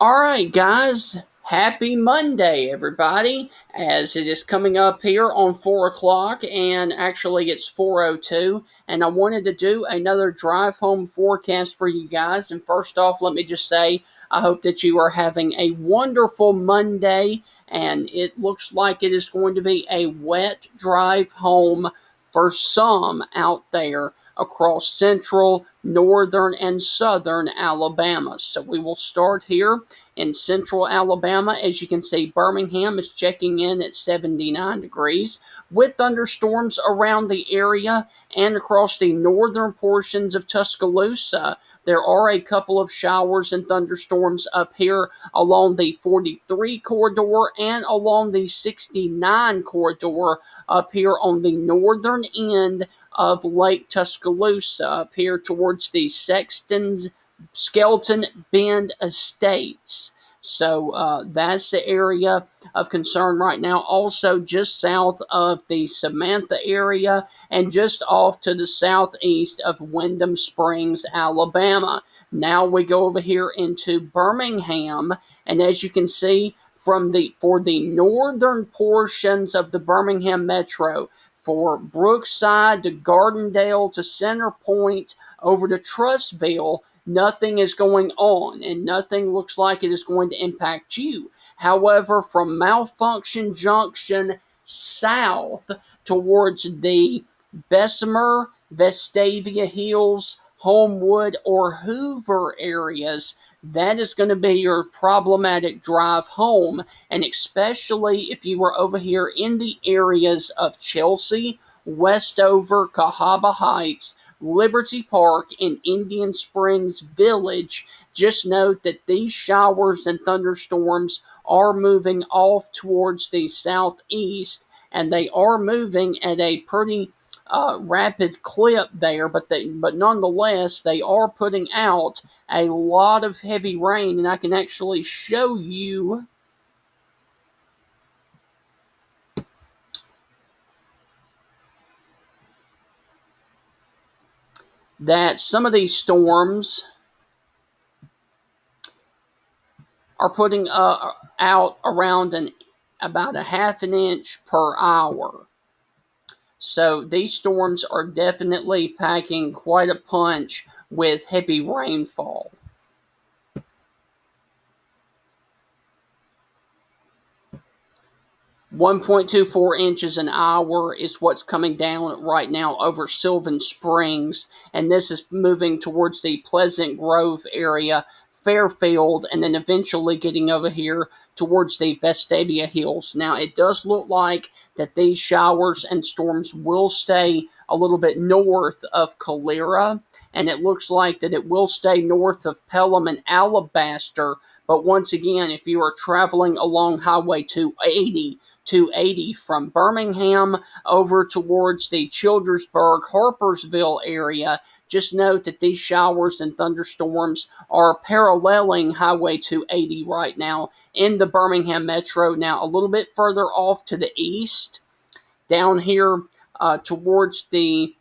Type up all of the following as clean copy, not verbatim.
All right, guys. Happy Monday, everybody. As it is coming up here on 4 o'clock, and actually it's 4:02, and I wanted to do another drive home forecast for you guys. And first off, let me just say I hope that you are having a wonderful Monday, and it looks like it is going to be a wet drive home for some out there across central, northern, and southern Alabama. So we will start here in central Alabama. As you can see, Birmingham is checking in at 79 degrees with thunderstorms around the area and across the northern portions of Tuscaloosa. There are a couple of showers and thunderstorms up here along the 43 corridor and along the 69 corridor up here on the northern end of Lake Tuscaloosa, up here towards the Skeleton Bend Estates. So that's the area of concern right now. Also, just south of the Samantha area and just off to the southeast of Wyndham Springs, Alabama. Now we go over here into Birmingham, and as you can see, for the northern portions of the Birmingham metro, for Brookside to Gardendale to Center Point over to Trussville, nothing is going on and nothing looks like it is going to impact you. However, from Malfunction Junction south towards the Bessemer, Vestavia Hills, Homewood, or Hoover areas, that is going to be your problematic drive home, and especially if you were over here in the areas of Chelsea, Westover, Cahaba Heights, Liberty Park, and Indian Springs Village. Just note that these showers and thunderstorms are moving off towards the southeast, and they are moving at a pretty rapid clip there, but nonetheless they are putting out a lot of heavy rain, and I can actually show you that some of these storms are putting out around about a half an inch per hour. So these storms are definitely packing quite a punch with heavy rainfall. .24 inches an hour is what's coming down right now over Sylvan Springs, and this is moving towards the Pleasant Grove area, Fairfield, and then eventually getting over here towards the Vestavia Hills. Now, it does look like that these showers and storms will stay a little bit north of Calera, and it looks like that it will stay north of Pelham and Alabaster. But once again, if you are traveling along Highway 280 from Birmingham over towards the Childersburg, Harpersville area, just note that these showers and thunderstorms are paralleling Highway 280 right now in the Birmingham metro. Now, a little bit further off to the east, down here towards the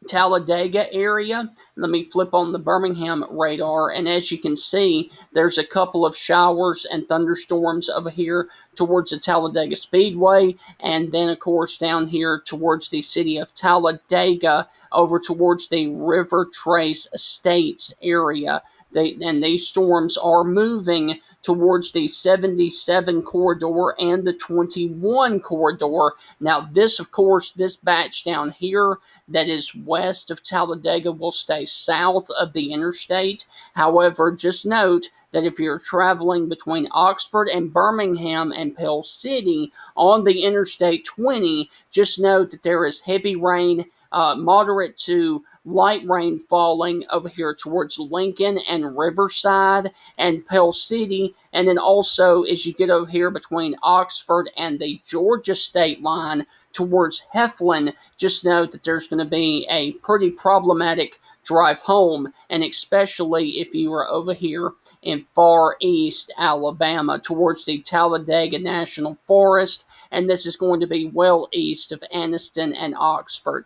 Talladega area. Let me flip on the Birmingham radar, and as you can see, there's a couple of showers and thunderstorms over here towards the Talladega Speedway, and then of course down here towards the city of Talladega over towards the River Trace Estates area. These storms are moving towards the 77 corridor and the 21 corridor. Now this, of course, this batch down here that is west of Talladega will stay south of the interstate. However, just note that if you're traveling between Oxford and Birmingham and Pell City on the Interstate 20, just note that there is heavy rain, moderate to light rain falling over here towards Lincoln and Riverside and Pell City. And then also, as you get over here between Oxford and the Georgia state line towards Heflin, just note that there's going to be a pretty problematic drive home, and especially if you are over here in far east Alabama towards the Talladega National Forest, and this is going to be well east of Anniston and Oxford.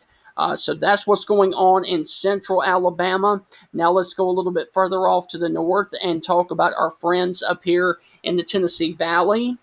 So that's what's going on in central Alabama. Now let's go a little bit further off to the north and talk about our friends up here in the Tennessee Valley.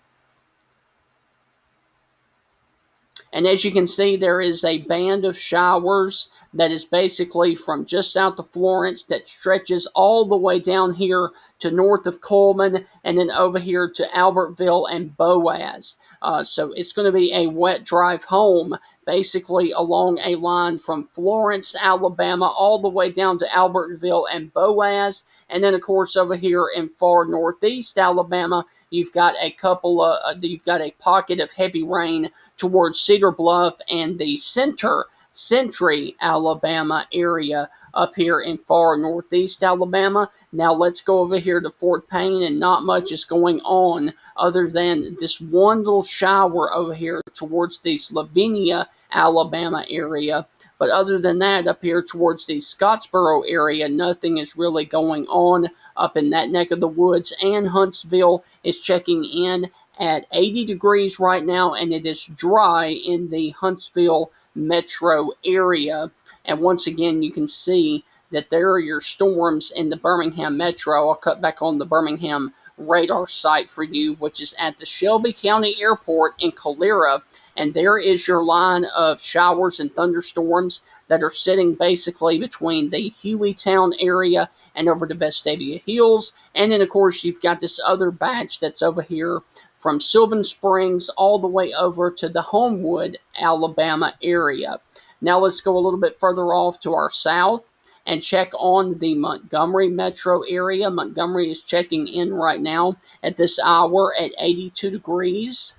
And as you can see, there is a band of showers that is basically from just south of Florence that stretches all the way down here to north of Coleman and then over here to Albertville and Boaz. So it's going to be a wet drive home, basically along a line from Florence, Alabama, all the way down to Albertville and Boaz. And then, of course, over here in far northeast Alabama, you've got a pocket of heavy rain towards Cedar Bluff and the Century, Alabama area up here in far northeast Alabama. Now let's go over here to Fort Payne, and not much is going on other than this one little shower over here towards the Lavinia, Alabama area. But other than that, up here towards the Scottsboro area, nothing is really going on up in that neck of the woods. And Huntsville is checking in at 80 degrees right now, and it is dry in the Huntsville metro area. And once again, you can see that there are your storms in the Birmingham metro. I'll cut back on the Birmingham radar site for you, which is at the Shelby County Airport in Calera. And there is your line of showers and thunderstorms that are sitting basically between the Hueytown area and over to Vestavia Hills. And then, of course, you've got this other batch that's over here from Sylvan Springs all the way over to the Homewood, Alabama area. Now let's go a little bit further off to our south and check on the Montgomery metro area. Montgomery is checking in right now at this hour at 82 degrees.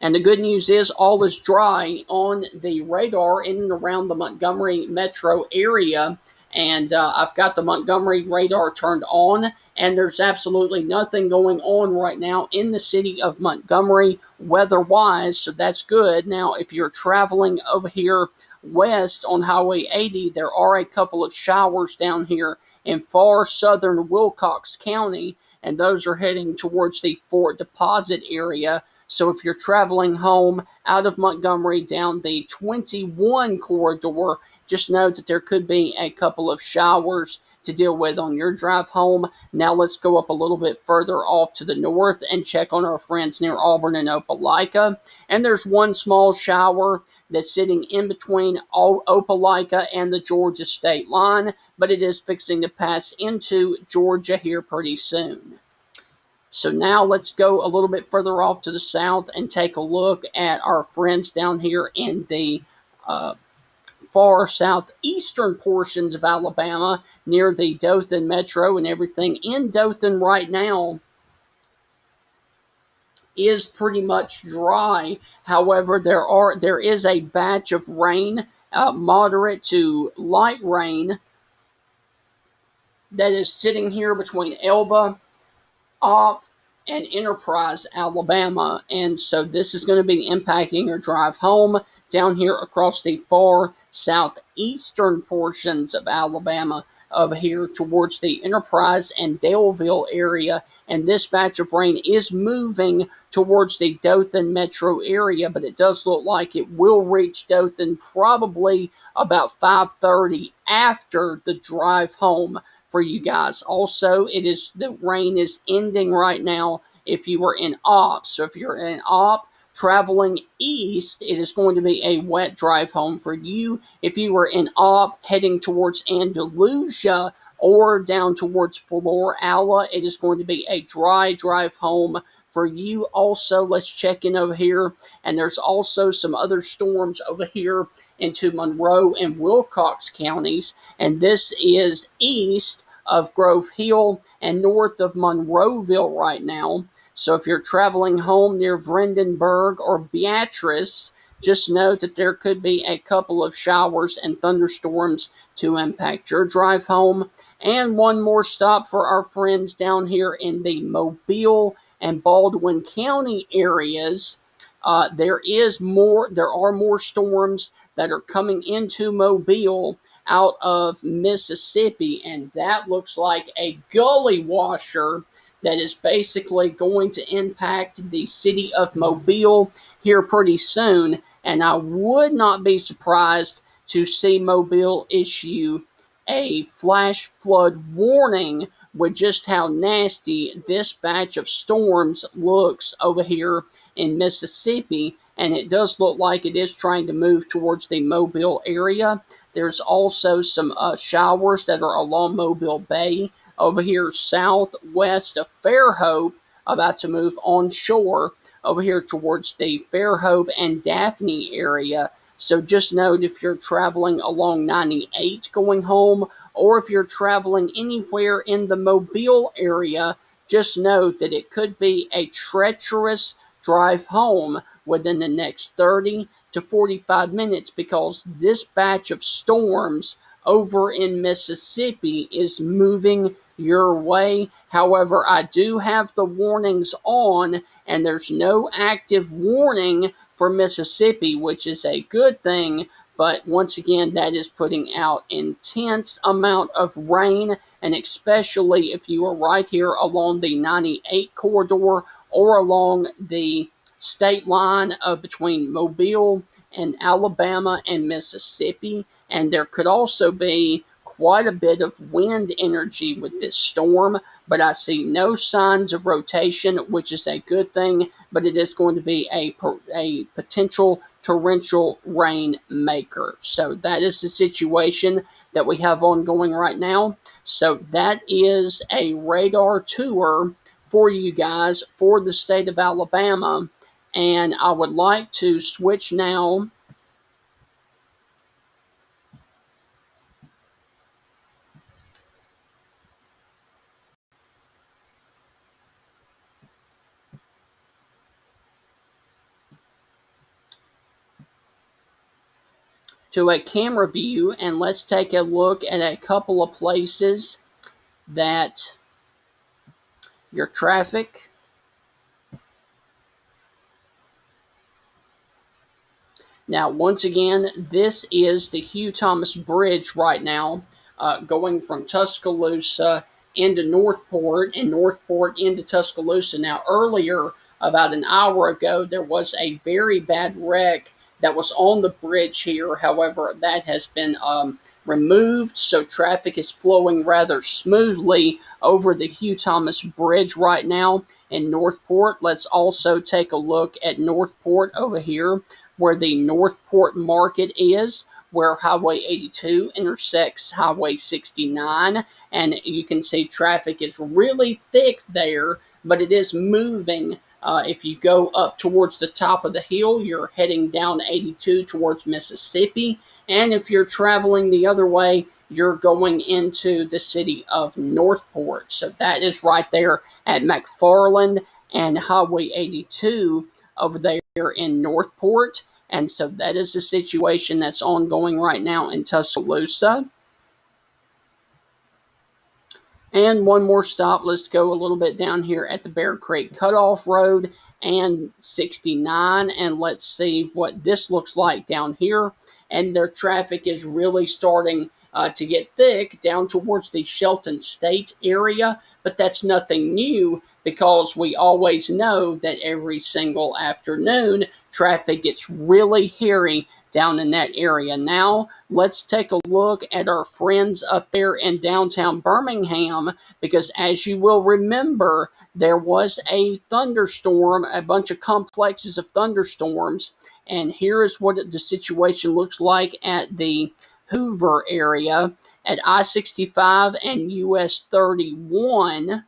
And the good news is all is dry on the radar in and around the Montgomery metro area. And I've got the Montgomery radar turned on, and there's absolutely nothing going on right now in the city of Montgomery weather-wise, so that's good. Now, if you're traveling over here west on Highway 80, there are a couple of showers down here in far southern Wilcox County, and those are heading towards the Fort Deposit area. So if you're traveling home out of Montgomery down the 21 corridor, just know that there could be a couple of showers to deal with on your drive home. Now let's go up a little bit further off to the north and check on our friends near Auburn and Opelika. And there's one small shower that's sitting in between Opelika and the Georgia state line, but it is fixing to pass into Georgia here pretty soon. So now let's go a little bit further off to the south and take a look at our friends down here in the far southeastern portions of Alabama near the Dothan metro, and everything in Dothan right now is pretty much dry. However, there is a batch of rain, moderate to light rain, that is sitting here between Elba, Opp, and Enterprise, Alabama. And so this is going to be impacting your drive home down here across the far southeastern portions of Alabama, over here towards the Enterprise and Daleville area. And this batch of rain is moving towards the Dothan metro area, but it does look like it will reach Dothan probably about 5:30 after the drive home for you guys. Also, the rain is ending right now if you were in Opp. So if you're in Opp traveling east, it is going to be a wet drive home for you. If you were in Opp heading towards Andalusia or down towards Florala, it is going to be a dry drive home for you. Also, let's check in over here, and there's also some other storms over here into Monroe and Wilcox counties, and this is east of Grove Hill and north of Monroeville right now. So if you're traveling home near Vredenburg or Beatrice, just note that there could be a couple of showers and thunderstorms to impact your drive home. And one more stop for our friends down here in the Mobile and Baldwin County areas. There are more storms that are coming into Mobile out of Mississippi, and that looks like a gully washer that is basically going to impact the city of Mobile here pretty soon. and I would not be surprised to see Mobile issue a flash flood warning with just how nasty this batch of storms looks over here in Mississippi. And it does look like it is trying to move towards the Mobile area. There's also some showers that are along Mobile Bay over here southwest of Fairhope, about to move onshore over here towards the Fairhope and Daphne area. So just note, if you're traveling along 98 going home, or if you're traveling anywhere in the Mobile area, just note that it could be a treacherous drive home within the next 30 to 45 minutes, because this batch of storms over in Mississippi is moving your way. However, I do have the warnings on, and there's no active warning for Mississippi, which is a good thing. But once again, that is putting out intense amount of rain, and especially if you are right here along the 98 corridor or along the state line between Mobile and Alabama and Mississippi. And there could also be quite a bit of wind energy with this storm, but I see no signs of rotation, which is a good thing. But it is going to be a potential torrential rain maker. So that is the situation that we have ongoing right now. So that is a radar tour for you guys for the state of Alabama. And I would like to switch now to a camera view, and let's take a look at a couple of places that your traffic Now, once again, this is the Hugh Thomas Bridge right now, going from Tuscaloosa into Northport and Northport into Tuscaloosa. Now, earlier, about an hour ago, there was a very bad wreck that was on the bridge here. However, that has been removed, so traffic is flowing rather smoothly over the Hugh Thomas Bridge right now in Northport. Let's also take a look at Northport over here, where the Northport Market is, where Highway 82 intersects Highway 69, and you can see traffic is really thick there, but it is moving. If you go up towards the top of the hill, you're heading down 82 towards Mississippi, and if you're traveling the other way, you're going into the city of Northport. So that is right there at McFarland and Highway 82 over there in Northport. And so that is the situation that's ongoing right now in Tuscaloosa. And one more stop. Let's go a little bit down here at the Bear Creek Cutoff Road and 69. And let's see what this looks like down here. And their traffic is really starting to get thick down towards the Shelton State area. But that's nothing new, because we always know that every single afternoon traffic gets really hairy down in that area. Now, let's take a look at our friends up there in downtown Birmingham, because as you will remember, there was a thunderstorm, a bunch of complexes of thunderstorms, and here is what the situation looks like at the Hoover area at I-65 and US 31.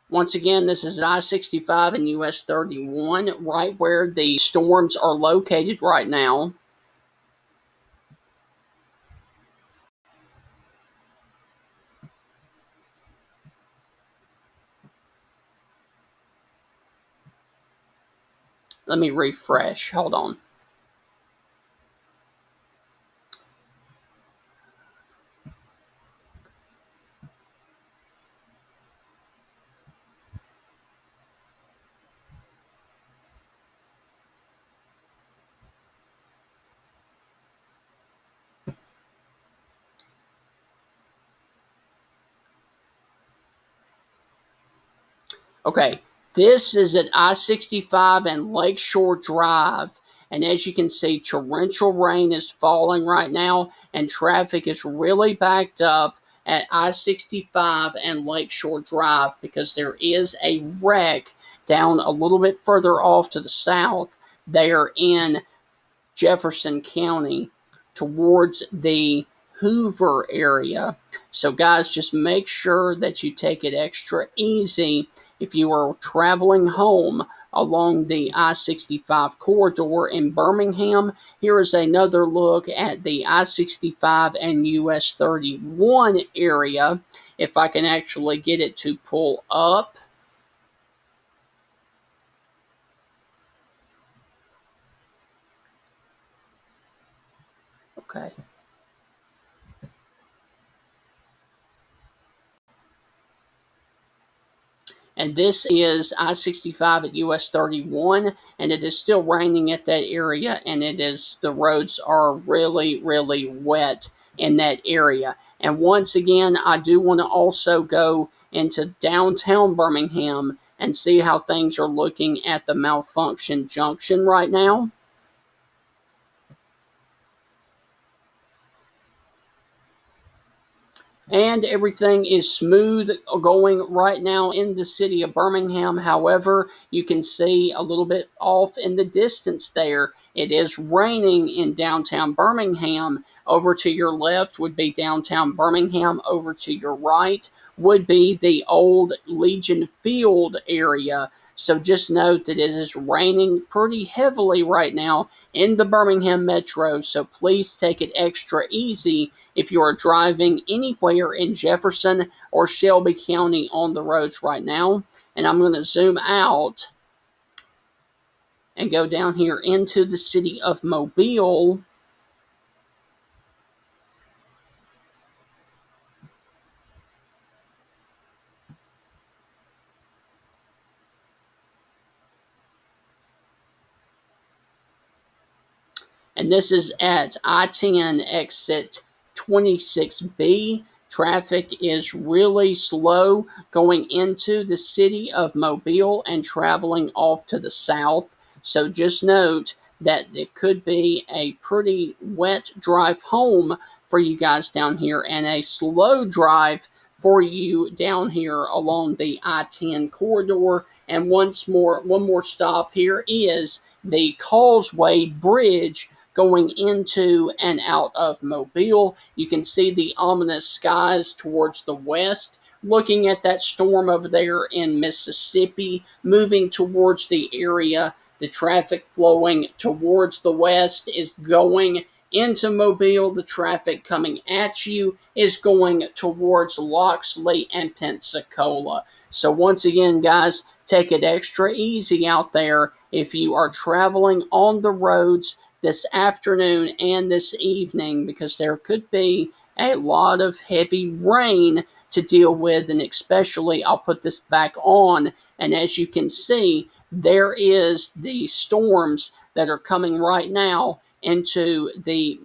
Once again, this is I-65 and US 31, right where the storms are located right now. Let me refresh. Hold on. Okay, this is at I-65 and Lakeshore Drive. And as you can see, torrential rain is falling right now, and traffic is really backed up at I-65 and Lakeshore Drive because there is a wreck down a little bit further off to the south there in Jefferson County towards the Hoover area. So, guys, just make sure that you take it extra easy if you are traveling home along the I-65 corridor in Birmingham. Here is another look at the I-65 and US 31 area. If I can actually get it to pull up. Okay. And this is I-65 at US 31, and it is still raining at that area, and the roads are really, really wet in that area. And once again, I do want to also go into downtown Birmingham and see how things are looking at the Malfunction Junction right now. And everything is smooth going right now in the city of Birmingham. However, you can see a little bit off in the distance there, it is raining in downtown Birmingham. Over to your left would be downtown Birmingham. Over to your right would be the old Legion Field area. So just note that it is raining pretty heavily right now in the Birmingham Metro, so please take it extra easy if you are driving anywhere in Jefferson or Shelby County on the roads right now. And I'm going to zoom out and go down here into the city of Mobile. And this is at I-10 exit 26B. Traffic is really slow going into the city of Mobile and traveling off to the south. So just note that it could be a pretty wet drive home for you guys down here and a slow drive for you down here along the I-10 corridor. And one more stop here is the Causeway Bridge going into and out of Mobile. You can see the ominous skies towards the west, looking at that storm over there in Mississippi, moving towards the area. The traffic flowing towards the west is going into Mobile. The traffic coming at you is going towards Loxley and Pensacola. So once again, guys, take it extra easy out there if you are traveling on the roads this afternoon and this evening, because there could be a lot of heavy rain to deal with. And especially, I'll put this back on, and as you can see, there is the storms that are coming right now into the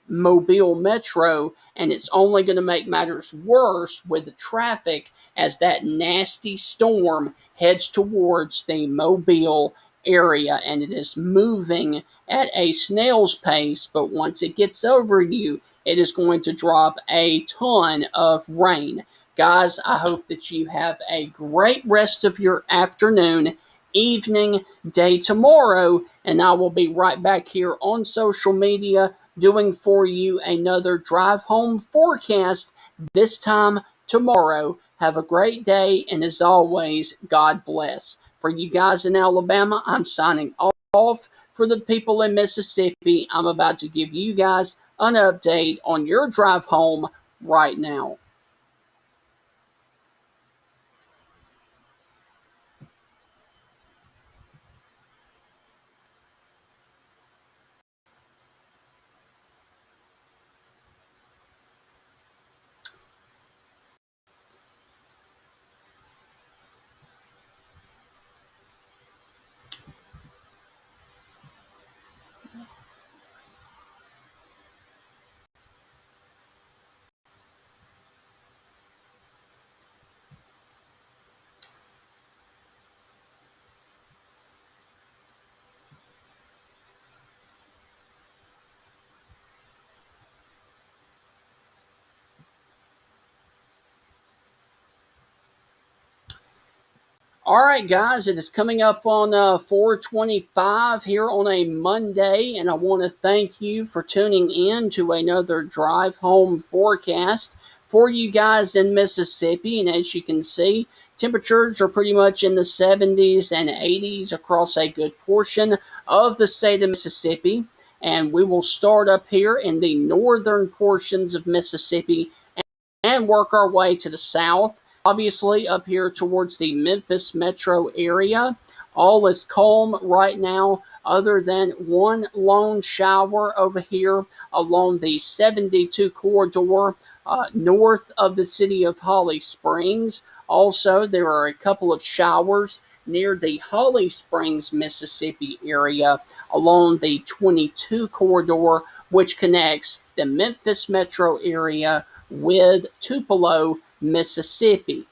Mobile Metro, and it's only going to make matters worse with the traffic as that nasty storm heads towards the Mobile area, and it is moving at a snail's pace, but once it gets over you, it is going to drop a ton of rain. Guys, I hope that you have a great rest of your afternoon, evening, day tomorrow, and I will be right back here on social media doing for you another drive home forecast this time tomorrow. Have a great day, and as always, God bless. For you guys in Alabama, I'm signing off. For the people in Mississippi, I'm about to give you guys an update on your drive home right now. All right, guys, it is coming up on 4:25 here on a Monday, and I want to thank you for tuning in to another drive home forecast for you guys in Mississippi. And as you can see, temperatures are pretty much in the 70s and 80s across a good portion of the state of Mississippi. And we will start up here in the northern portions of Mississippi and work our way to the south. Obviously, up here towards the Memphis metro area, all is calm right now, other than one lone shower over here along the 72 corridor north of the city of Holly Springs. Also, there are a couple of showers near the Holly Springs, Mississippi area along the 22 corridor, which connects the Memphis metro area with Tupelo, Mississippi.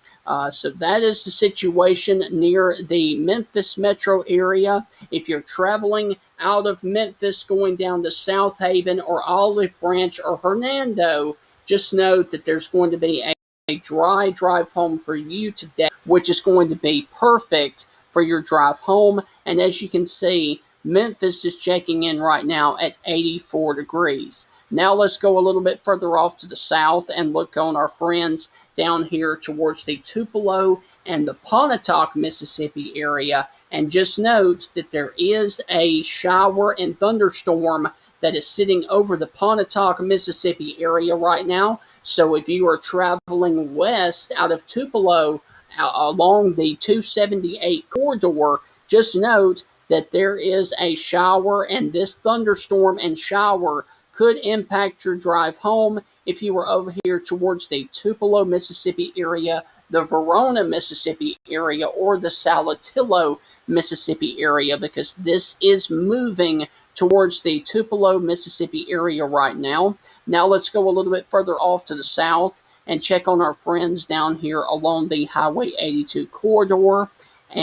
So that is the situation near the Memphis metro area. If you're traveling out of Memphis going down to South Haven or Olive Branch or Hernando, just note that there's going to be a dry drive home for you today, which is going to be perfect for your drive home. And as you can see, Memphis is checking in right now at 84 degrees. Now let's go a little bit further off to the south and look on our friends down here towards the Tupelo and the Pontotoc, Mississippi area. And just note that there is a shower and thunderstorm that is sitting over the Pontotoc, Mississippi area right now. So if you are traveling west out of Tupelo along the 278 corridor, just note that there is a shower, and this thunderstorm and shower could impact your drive home if you were over here towards the Tupelo, Mississippi area, the Verona, Mississippi area, or the Saltillo, Mississippi area, because this is moving towards the Tupelo, Mississippi area right now. Now let's go a little bit further off to the south and check on our friends down here along the Highway 82 corridor.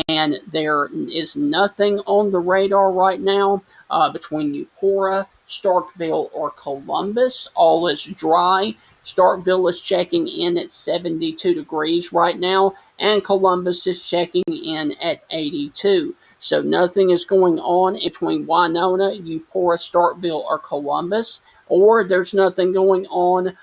And there is nothing on the radar right now between Eupora, Starkville, or Columbus. All is dry. Starkville is checking in at 72 degrees right now, and Columbus is checking in at 82. So nothing is going on between Winona, Eupora, Starkville, or Columbus. Or there's nothing going on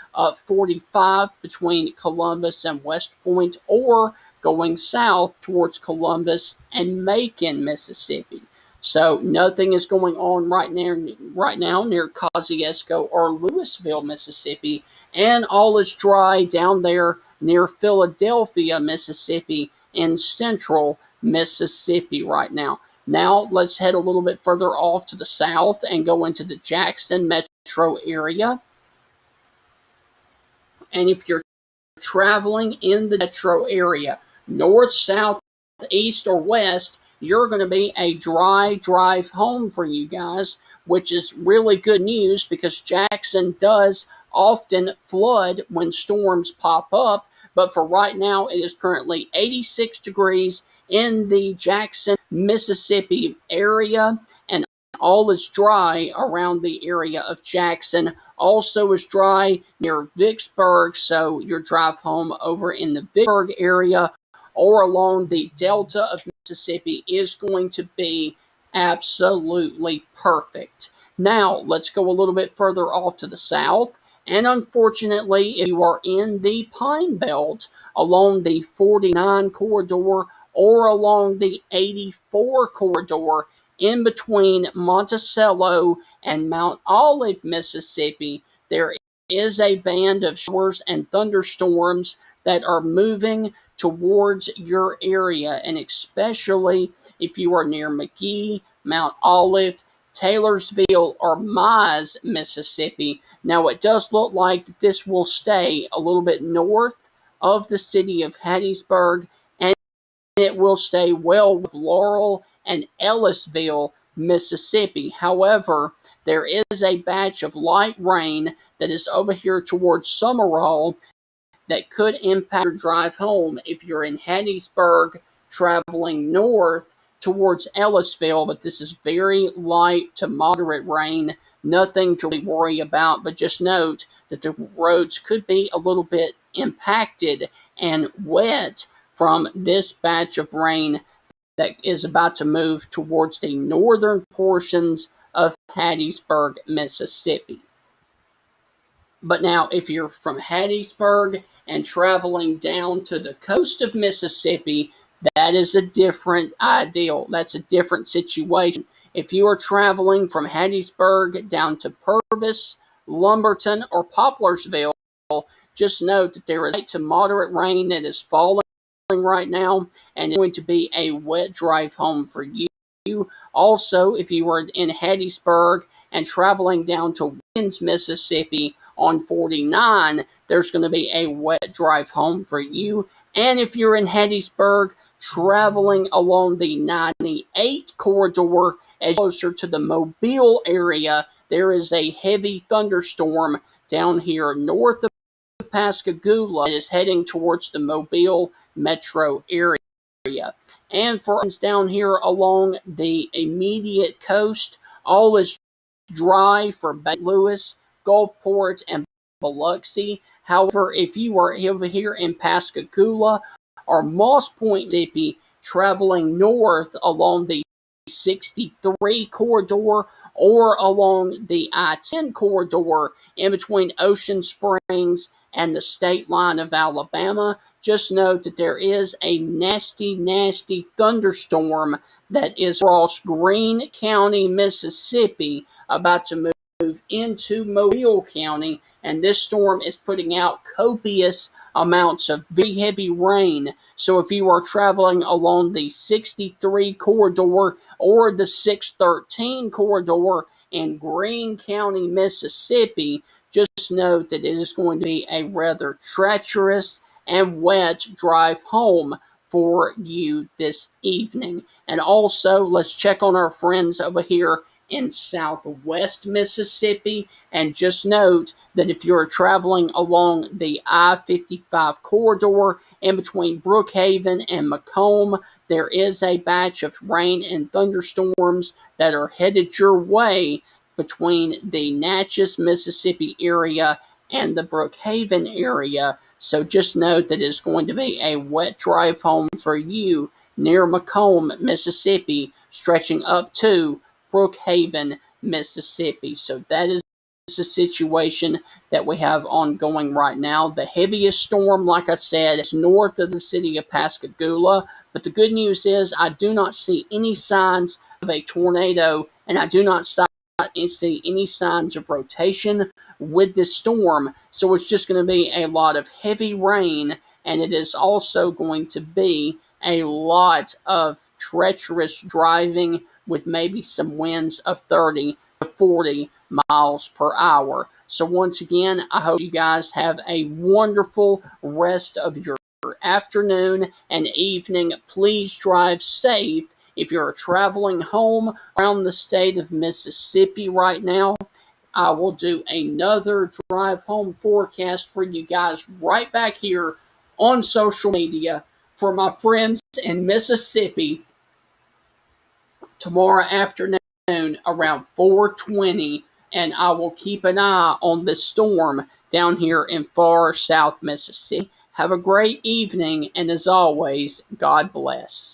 45 between Columbus and West Point, or going south towards Columbus and Macon, Mississippi. So nothing is going on right now near Kosciuszko or Louisville, Mississippi, and all is dry down there near Philadelphia, Mississippi, in central Mississippi right now. Now let's head a little bit further off to the south and go into the Jackson metro area. And if you're traveling in the metro area, north, south, east, or west, you're going to be a dry drive home for you guys, which is really good news because Jackson does often flood when storms pop up. But for right now, it is currently 86 degrees in the Jackson, Mississippi area, and all is dry around the area of Jackson. Also is dry near Vicksburg, so your drive home over in the Vicksburg area or along the Delta of Mississippi is going to be absolutely perfect. Now, let's go a little bit further off to the south. And unfortunately, if you are in the Pine Belt along the 49 corridor or along the 84 corridor in between Monticello and Mount Olive, Mississippi, there is a band of showers and thunderstorms that are moving towards your area, and especially if you are near McGehee, Mount Olive, Taylorsville, or Mize, Mississippi. Now, it does look like that this will stay a little bit north of the city of Hattiesburg, and it will stay well with Laurel and Ellisville, Mississippi. However, there is a batch of light rain that is over here towards Summerall that could impact your drive home if you're in Hattiesburg traveling north towards Ellisville, but this is very light to moderate rain, nothing to really worry about, but just note that the roads could be a little bit impacted and wet from this batch of rain that is about to move towards the northern portions of Hattiesburg, Mississippi. But now, if you're from Hattiesburg and traveling down to the coast of Mississippi, that is a different ideal. That's a different situation. If you are traveling from Hattiesburg down to Purvis, Lumberton, or Poplersville, just note that there is light to moderate rain that is falling right now, and it's going to be a wet drive home for you. Also, if you are in Hattiesburg and traveling down to Wiggins, Mississippi on 49, there's going to be a wet drive home for you. And if you're in Hattiesburg traveling along the 98 corridor as closer to the Mobile area, there is a heavy thunderstorm down here north of Pascagoula that is heading towards the Mobile metro area. And for us down here along the immediate coast, all is dry for St. Louis, Gulfport, and Biloxi. However, if you are over here in Pascagoula or Moss Point, Mississippi, traveling north along the 63 corridor or along the I-10 corridor in between Ocean Springs and the state line of Alabama, just note that there is a nasty, nasty thunderstorm that is across Greene County, Mississippi, about to move into Mobile County, and this storm is putting out copious amounts of very heavy rain. So if you are traveling along the 63 corridor or the 613 corridor in Greene County, Mississippi, just note that it is going to be a rather treacherous and wet drive home for you this evening. And also, let's check on our friends over here in southwest Mississippi. And just note that if you're traveling along the I-55 corridor in between Brookhaven and Macomb, there is a batch of rain and thunderstorms that are headed your way between the Natchez, Mississippi area and the Brookhaven area. So just note that it's going to be a wet drive home for you near Macomb, Mississippi, stretching up to Brookhaven, Mississippi. So that is the situation that we have ongoing right now. The heaviest storm, like I said, is north of the city of Pascagoula. But the good news is I do not see any signs of a tornado, and I do not see any signs of rotation with this storm. So it's just going to be a lot of heavy rain, and it is also going to be a lot of treacherous driving with maybe some winds of 30 to 40 miles per hour. So once again, I hope you guys have a wonderful rest of your afternoon and evening. Please drive safe. If you're traveling home around the state of Mississippi right now, I will do another drive home forecast for you guys right back here on social media for my friends in Mississippi tomorrow afternoon around 4:20, and I will keep an eye on the storm down here in far south Mississippi. Have a great evening, and as always, God bless.